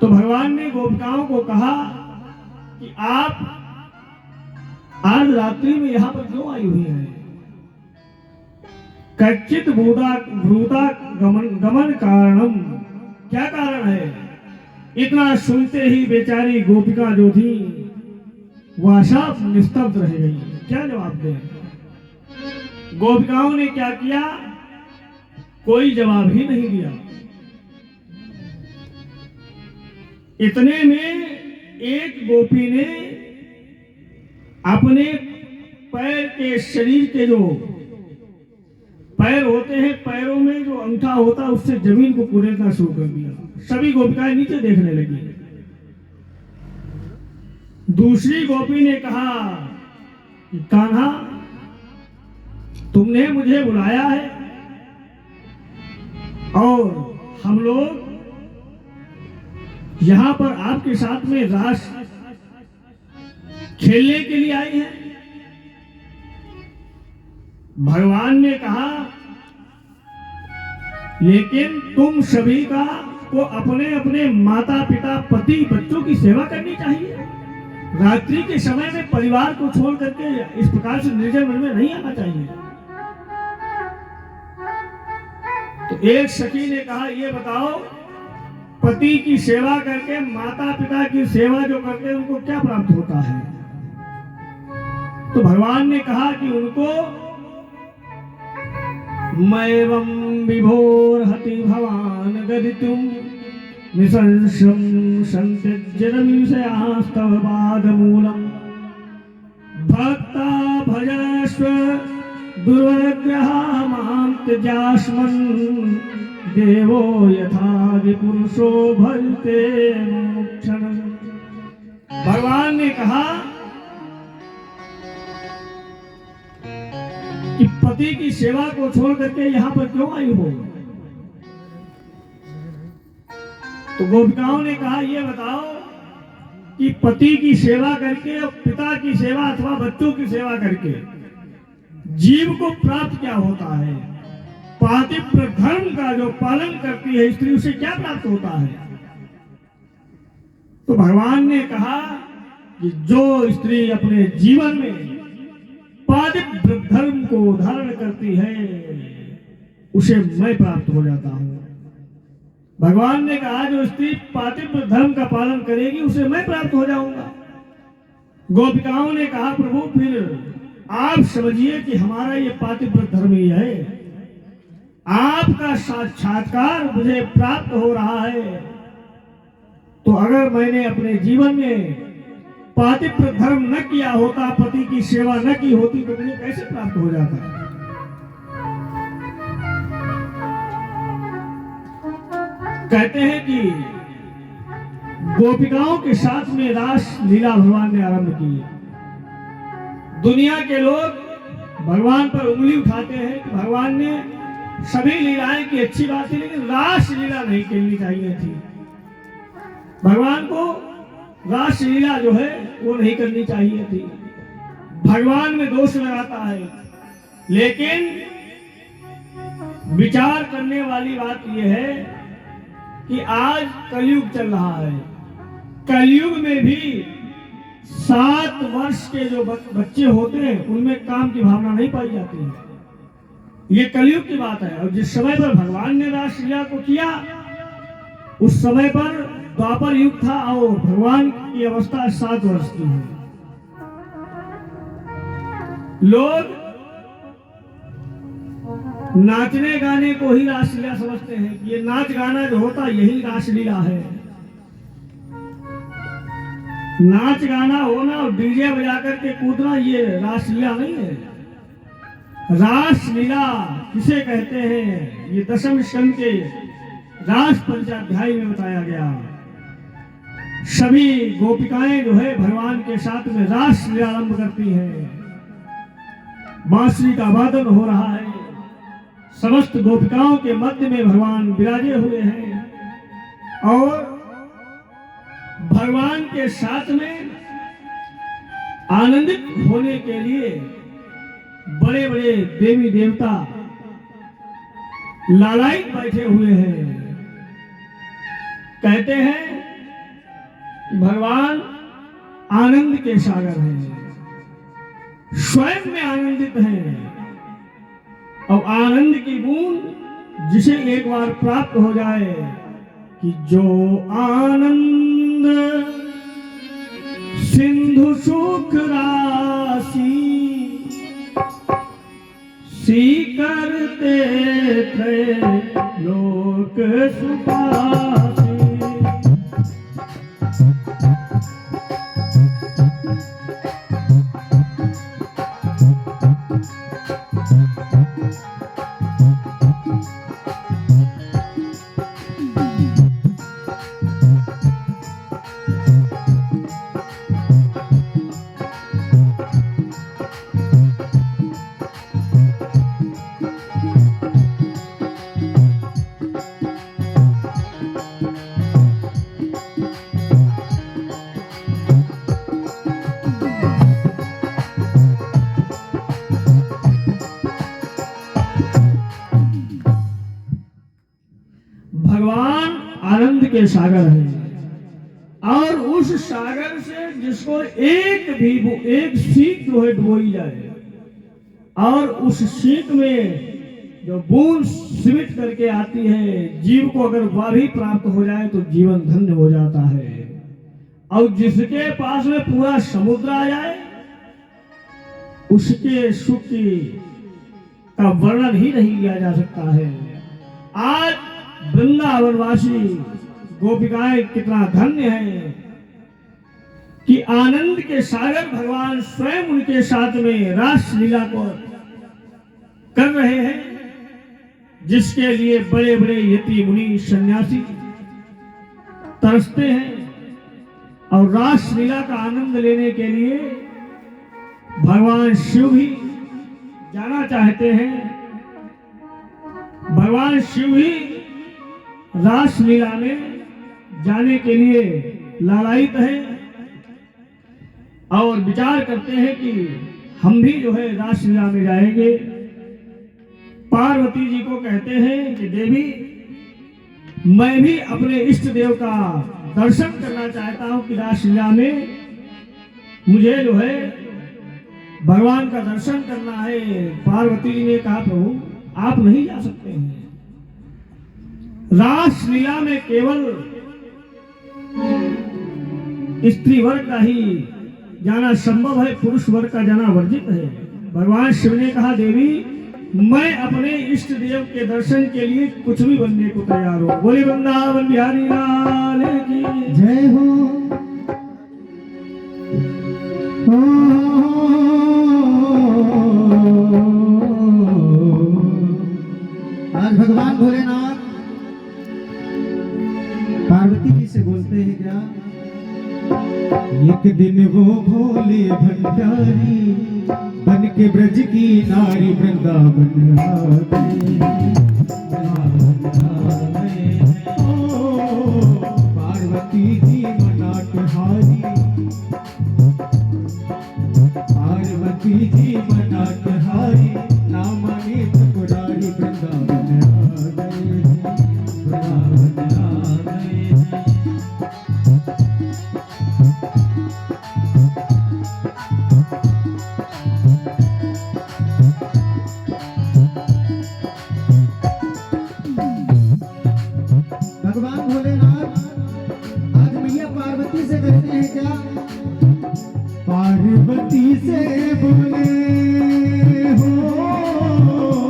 तो भगवान ने गोपिकाओं को कहा कि आप आज रात्रि में यहां पर क्यों आई हुई हैं? कच्चित भूता गमन कारणम, क्या कारण है? इतना सुनते ही बेचारी गोपिका जो थी वह सब निस्तब्ध रह गई। क्या जवाब दें? गोपिकाओं ने क्या किया? कोई जवाब ही नहीं दिया। इतने में एक गोपी ने अपने पैर के, शरीर के जो पैर होते हैं, पैरों में जो अंगूठा होता है उससे जमीन को कुरेदना शुरू कर दिया। सभी गोपिकाएं नीचे देखने लगी। दूसरी गोपी ने कहा कि कान्हा, तुमने मुझे बुलाया है और हम लोग यहां पर आपके साथ में रास खेलने के लिए आए हैं। भगवान ने कहा लेकिन तुम सभी का को अपने अपने माता पिता, पति, बच्चों की सेवा करनी चाहिए। रात्रि के समय में परिवार को छोड़ करके इस प्रकार से निर्जन वन में नहीं आना चाहिए। तो एक सखी ने कहा, ये बताओ, पति की सेवा करके माता पिता की सेवा जो करते हैं उनको क्या प्राप्त होता है? तो भगवान ने कहा कि उनको मैवं विभोर्हति भवान गदितुम निसंशयं संत्यज्यमीशयास्तव पादमूलम् भक्ता भजस्व दुर्ग्रहा मां त्यजास्मन् देवो यथादि पुरुषो भजते मोक्षम्। भगवान ने कहा कि पति की सेवा को छोड़ करके यहां पर क्यों आई हो? तो गोपिकाओं ने कहा, ये बताओ कि पति की सेवा करके और पिता की सेवा अथवा बच्चों की सेवा करके जीव को प्राप्त क्या होता है? पातिव्य धर्म का जो पालन करती है स्त्री, उसे क्या प्राप्त होता है? तो भगवान ने कहा कि जो स्त्री अपने जीवन में पातिव्य धर्म को धारण करती है उसे मैं प्राप्त हो जाता हूं। भगवान ने कहा जो स्त्री पातिव्य धर्म का पालन करेगी उसे मैं प्राप्त हो जाऊंगा। गोपिकाओं ने कहा, प्रभु फिर आप समझिए कि हमारा ये पातिव्य धर्म ही है, आपका साक्षात्कार मुझे प्राप्त हो रहा है। तो अगर मैंने अपने जीवन में पातिव्य धर्म न किया होता, पति की सेवा न की होती, तो मुझे कैसे प्राप्त हो जाता? कहते हैं कि गोपिकाओं के साथ में रास लीला भगवान ने आरंभ की। दुनिया के लोग भगवान पर उंगली उठाते हैं कि भगवान ने सभी लीलाएं की, अच्छी बात है, लेकिन रास लीला नहीं खेलनी चाहिए थी। भगवान को रास लीला जो है वो नहीं करनी चाहिए थी। भगवान में दोष लगाता है, लेकिन विचार करने वाली बात यह है कि आज कलयुग चल रहा है। कलयुग में भी 7 वर्ष के जो बच्चे होते हैं उनमें काम की भावना नहीं पाई जाती है। ये कलयुग की बात है। और जिस समय पर भगवान ने रासलीला को किया उस समय पर द्वापर युग था और भगवान की अवस्था 7 वर्ष की है। लोग नाचने गाने को ही रासलीला समझते हैं कि ये नाच गाना जो होता यही रासलीला है। नाच गाना होना और डीजे बजा करके कूदना ये रासलीला नहीं है। रासलीला किसे कहते हैं? ये दशम स्कंद के रास पंचाध्याय में बताया गया। सभी गोपिकाएं जो है भगवान के साथ में रासलीला आरंभ करती हैं। बांसुरी का वादन हो रहा है, समस्त गोपिकाओं के मध्य में भगवान विराजे हुए हैं और भगवान के साथ में आनंदित होने के लिए बड़े बड़े देवी देवता लालायित बैठे हुए हैं। कहते हैं भगवान आनंद के सागर हैं, स्वयं में आनंदित हैं। और आनंद की बूंद जिसे एक बार प्राप्त हो जाए कि जो आनंद सिंधु सुख राशि सी करते थे लोक सुखासी। भगवान आनंद के सागर हैं और उस सागर से जिसको एक सीख जो है डुबोई जाए और उस सीख में जो बूंद सिमट करके आती है, जीव को अगर वह भी प्राप्त हो जाए तो जीवन धन्य हो जाता है। और जिसके पास में पूरा समुद्र आ जाए उसके सुख का वर्णन ही नहीं किया जा सकता है। आज वृंदावनवासी गोपिकाएं कितना धन्य है कि आनंद के सागर भगवान स्वयं उनके साथ में रास लीला को कर रहे हैं, जिसके लिए बड़े बड़े यति मुनि सन्यासी तरसते हैं और रास लीला का आनंद लेने के लिए भगवान शिव भी जाना चाहते हैं। भगवान शिव भी रास लीला में जाने के लिए लालायित हैं और विचार करते हैं कि हम भी जो है रास लीला में जाएंगे। पार्वती जी को कहते हैं कि देवी, मैं भी अपने इष्ट देव का दर्शन करना चाहता हूं कि रास लीला में मुझे जो है भगवान का दर्शन करना है। पार्वती जी ने कहा प्रभु आप नहीं जा सकते हैं, रास लीला में केवल स्त्री वर्ग का ही जाना संभव है, पुरुष वर्ग का जाना वर्जित है। भगवान शिव ने कहा देवी, मैं अपने इष्ट देव के दर्शन के लिए कुछ भी बनने को तैयार हूं। बोले वृंदावन बिहारी लाल की जय हो। आज भगवान भोलेनाथ पार्वती जी से बोलते हैं क्या, एक दिन वो भोले भंडारी बन के ब्रज की नारी वृंदावन आ गई। पार्वती जी मनाट हारी, पार्वती जी मनाट हारी, ना माने ठकुरारी वृंदावन आ गए, वृंदावन आ गए। भगवान भोलेनाथ आज मैया पार्वती से कहते हैं क्या, पार्वती से बोले